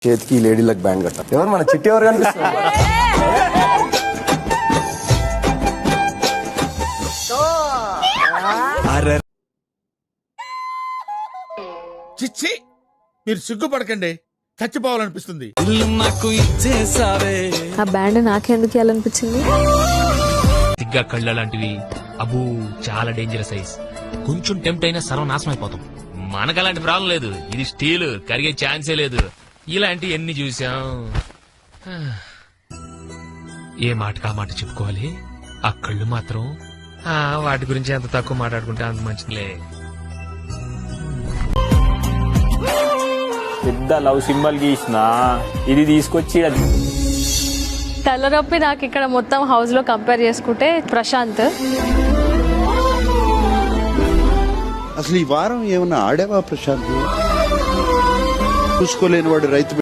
చేతికి lady luck band కట్ట. ఎవరు మన చిట్టి ఎవరు కనిపిస్తున్నారు? చిచ్చి, మీరు సిగ్గుపడకండి, చచ్చిపోవాలనిపిస్తుంది. ఆ బ్యాండ్ నాకెందుకు ఇవ్వాలనిపించింది? సిగ్గా కళ్ళ లాంటివి అబూ చాలా డేంజరస్ సైజ్. కొంచెం టెంప్ట్ అయినా సర్వనాశనం అయిపోతాం. మనకు అలాంటి ప్రాబ్లం లేదు, ఇది స్టీల్, కరిగే ఛాన్సే లేదు. ఇలాంటి ఎన్ని చూసాం. ఏ మాటకు ఆ మాట చెప్పుకోవాలి. ఆ కళ్ళు మాత్రం వాటి గురించి ఎంత తక్కువ మాట్లాడుకుంటే అంత మంచిదిలే. పెద్ద లవ్ సింబల్ గీసిన ఇది తీసుకొచ్చి తలనొప్పి నాకు ఇక్కడ మొత్తం హౌస్ లో కంపేర్ చేసుకుంటే ప్రశాంత్. అసలు ఈ వారం ఏమన్నా ఆడేవా ప్రశాంత్? చూసుకోలేని వాడు రైతు